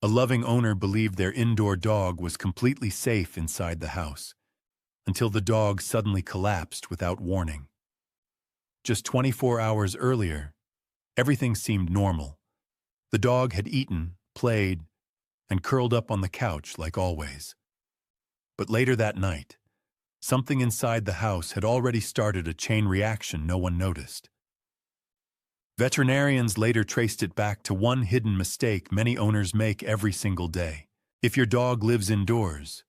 A loving owner believed their indoor dog was completely safe inside the house, until the dog suddenly collapsed without warning. Just 24 hours earlier, everything seemed normal. The dog had eaten, played, and curled up on the couch like always. But later that night, something inside the house had already started a chain reaction no one noticed. Veterinarians later traced it back to one hidden mistake many owners make every single day. If your dog lives indoors,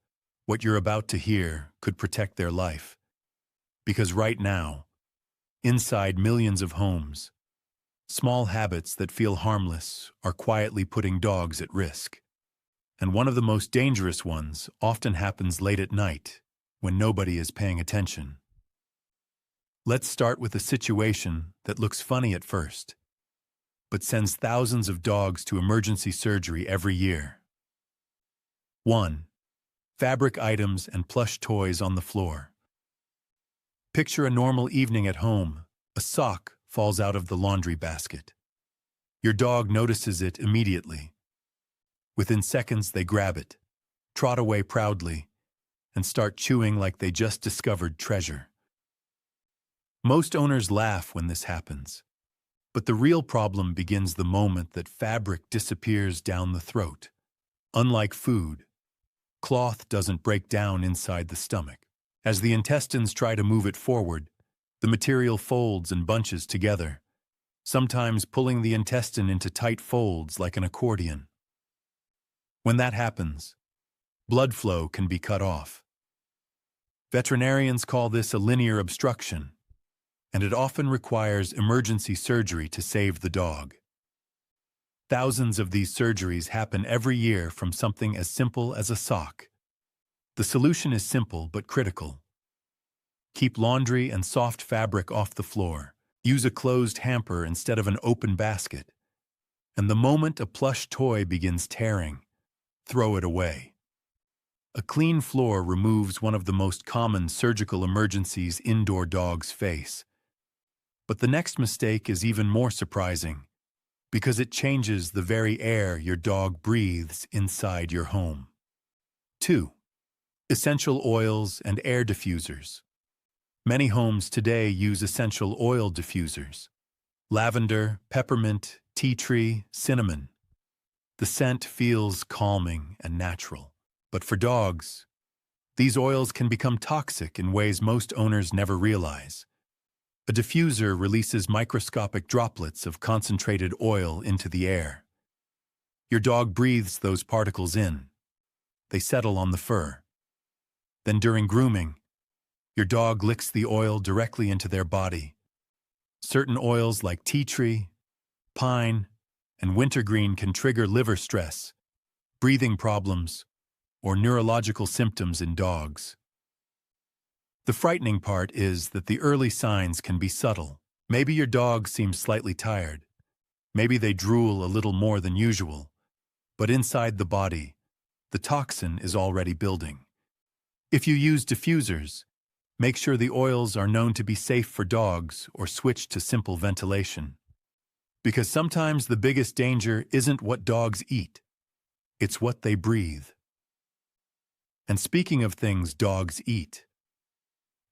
what you're about to hear could protect their life. Because right now, inside millions of homes, small habits that feel harmless are quietly putting dogs at risk. And one of the most dangerous ones often happens late at night, when nobody is paying attention. Let's start with a situation that looks funny at first, but sends thousands of dogs to emergency surgery every year. 1. Fabric items and plush toys on the floor. Picture a normal evening at home. A sock falls out of the laundry basket. Your dog notices it immediately. Within seconds, they grab it, trot away proudly, and start chewing like they just discovered treasure. Most owners laugh when this happens, but the real problem begins the moment that fabric disappears down the throat. Unlike food, cloth doesn't break down inside the stomach. As the intestines try to move it forward, the material folds and bunches together, sometimes pulling the intestine into tight folds like an accordion. When that happens, blood flow can be cut off. Veterinarians call this a linear obstruction, and it often requires emergency surgery to save the dog. Thousands of these surgeries happen every year from something as simple as a sock. The solution is simple but critical. Keep laundry and soft fabric off the floor. Use a closed hamper instead of an open basket. And the moment a plush toy begins tearing, throw it away. A clean floor removes one of the most common surgical emergencies indoor dogs face. But the next mistake is even more surprising, because it changes the very air your dog breathes inside your home. 2. Essential oils and air diffusers. Many homes today use essential oil diffusers. Lavender, peppermint, tea tree, cinnamon. The scent feels calming and natural. But for dogs, these oils can become toxic in ways most owners never realize. A diffuser releases microscopic droplets of concentrated oil into the air. Your dog breathes those particles in. They settle on the fur. Then during grooming, your dog licks the oil directly into their body. Certain oils like tea tree, pine, and wintergreen can trigger liver stress, breathing problems, or neurological symptoms in dogs. The frightening part is that the early signs can be subtle. Maybe your dog seems slightly tired. Maybe they drool a little more than usual. But inside the body, the toxin is already building. If you use diffusers, make sure the oils are known to be safe for dogs or switch to simple ventilation. Because sometimes the biggest danger isn't what dogs eat. It's what they breathe. And speaking of things dogs eat,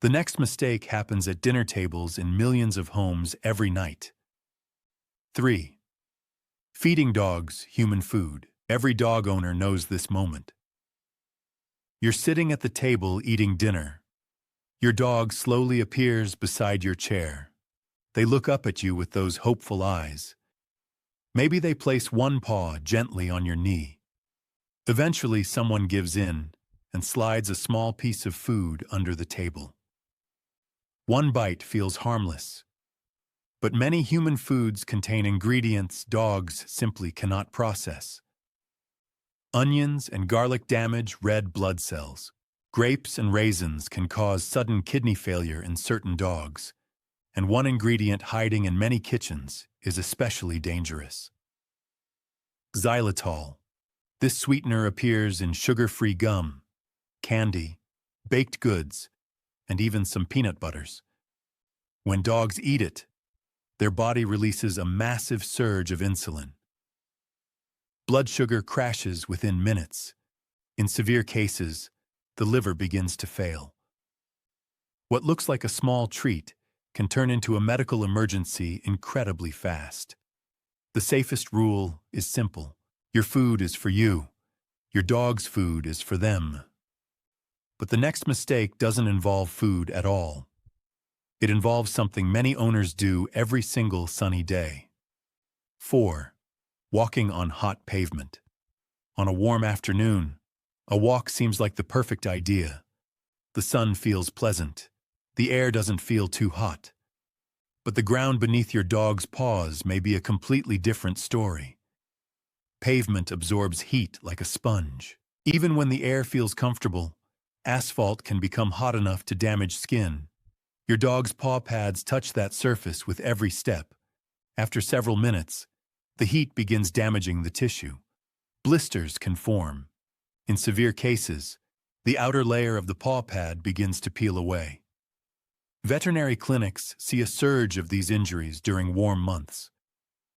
the next mistake happens at dinner tables in millions of homes every night. 3. Feeding dogs human food. Every dog owner knows this moment. You're sitting at the table eating dinner. Your dog slowly appears beside your chair. They look up at you with those hopeful eyes. Maybe they place one paw gently on your knee. Eventually, someone gives in and slides a small piece of food under the table. One bite feels harmless, but many human foods contain ingredients dogs simply cannot process. Onions and garlic damage red blood cells. Grapes and raisins can cause sudden kidney failure in certain dogs, and one ingredient hiding in many kitchens is especially dangerous. Xylitol. This sweetener appears in sugar-free gum, candy, baked goods, and even some peanut butters. When dogs eat it, their body releases a massive surge of insulin. Blood sugar crashes within minutes. In severe cases, the liver begins to fail. What looks like a small treat can turn into a medical emergency incredibly fast. The safest rule is simple. Your food is for you. Your dog's food is for them. But the next mistake doesn't involve food at all. It involves something many owners do every single sunny day. 4. Walking on hot pavement. On a warm afternoon, a walk seems like the perfect idea. The sun feels pleasant. The air doesn't feel too hot. But the ground beneath your dog's paws may be a completely different story. Pavement absorbs heat like a sponge. Even when the air feels comfortable, asphalt can become hot enough to damage skin. Your dog's paw pads touch that surface with every step. After several minutes, the heat begins damaging the tissue. Blisters can form. In severe cases, the outer layer of the paw pad begins to peel away. Veterinary clinics see a surge of these injuries during warm months.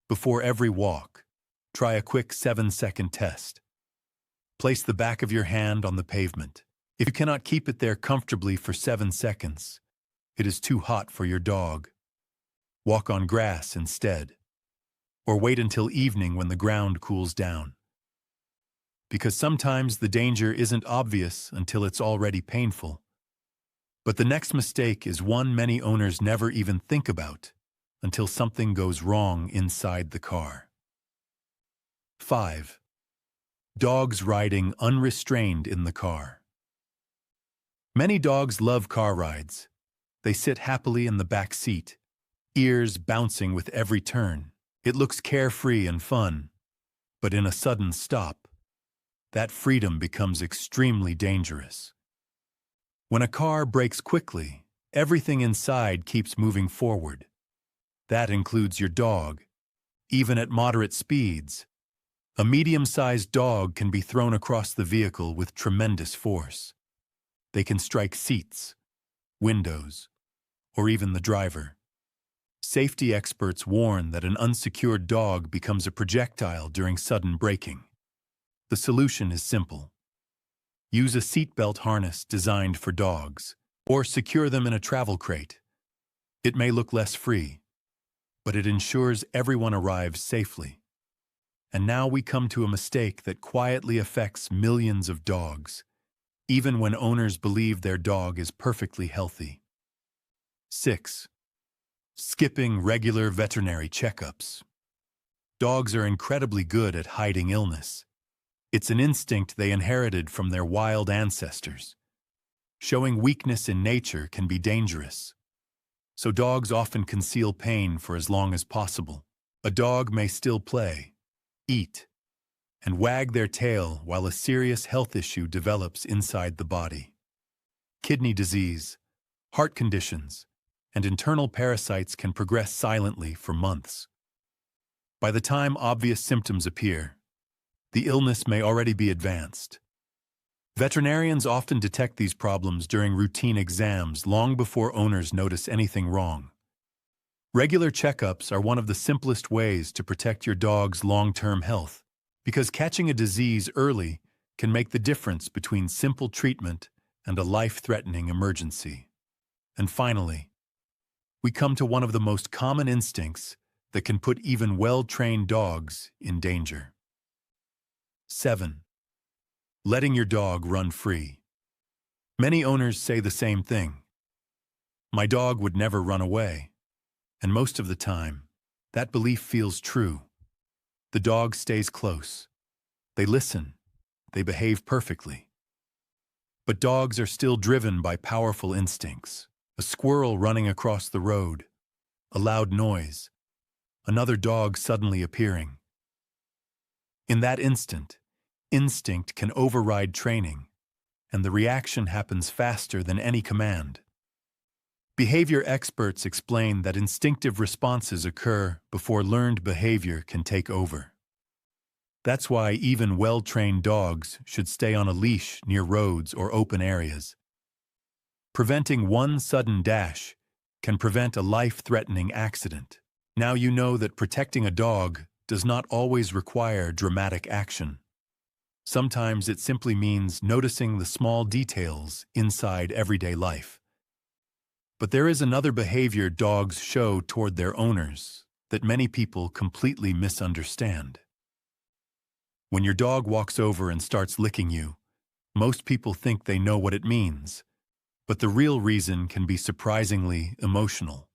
Before every walk, try a quick 7-second test. Place the back of your hand on the pavement. If you cannot keep it there comfortably for 7 seconds, it is too hot for your dog. Walk on grass instead. Or wait until evening when the ground cools down. Because sometimes the danger isn't obvious until it's already painful. But the next mistake is one many owners never even think about until something goes wrong inside the car. 5. Dogs riding unrestrained in the car. Many dogs love car rides. They sit happily in the back seat, ears bouncing with every turn. It looks carefree and fun, but in a sudden stop, that freedom becomes extremely dangerous. When a car brakes quickly, everything inside keeps moving forward. That includes your dog, even at moderate speeds. A medium-sized dog can be thrown across the vehicle with tremendous force. They can strike seats, windows, or even the driver. Safety experts warn that an unsecured dog becomes a projectile during sudden braking. The solution is simple. Use a seatbelt harness designed for dogs, or secure them in a travel crate. It may look less free, but it ensures everyone arrives safely. And now we come to a mistake that quietly affects millions of dogs, even when owners believe their dog is perfectly healthy. 6. Skipping regular veterinary checkups. Dogs are incredibly good at hiding illness. It's an instinct they inherited from their wild ancestors. Showing weakness in nature can be dangerous. So dogs often conceal pain for as long as possible. A dog may still play, eat, and wag their tail while a serious health issue develops inside the body. Kidney disease, heart conditions, and internal parasites can progress silently for months. By the time obvious symptoms appear, the illness may already be advanced. Veterinarians often detect these problems during routine exams long before owners notice anything wrong. Regular checkups are one of the simplest ways to protect your dog's long-term health, because catching a disease early can make the difference between simple treatment and a life-threatening emergency. And finally, we come to one of the most common instincts that can put even well-trained dogs in danger. 7. Letting your dog run free. Many owners say the same thing. My dog would never run away. And most of the time, that belief feels true. The dog stays close. They listen. They behave perfectly. But dogs are still driven by powerful instincts. A squirrel running across the road, a loud noise, another dog suddenly appearing. In that instant, instinct can override training, and the reaction happens faster than any command. Behavior experts explain that instinctive responses occur before learned behavior can take over. That's why even well-trained dogs should stay on a leash near roads or open areas. Preventing one sudden dash can prevent a life-threatening accident. Now you know that protecting a dog does not always require dramatic action. Sometimes it simply means noticing the small details inside everyday life. But there is another behavior dogs show toward their owners that many people completely misunderstand. When your dog walks over and starts licking you, most people think they know what it means, but the real reason can be surprisingly emotional.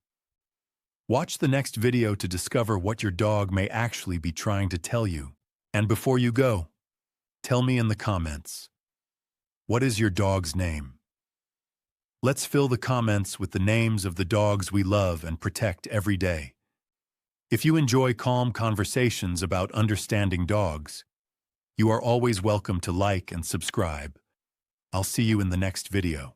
Watch the next video to discover what your dog may actually be trying to tell you. And before you go, tell me in the comments, what is your dog's name? Let's fill the comments with the names of the dogs we love and protect every day. If you enjoy calm conversations about understanding dogs, you are always welcome to like and subscribe. I'll see you in the next video.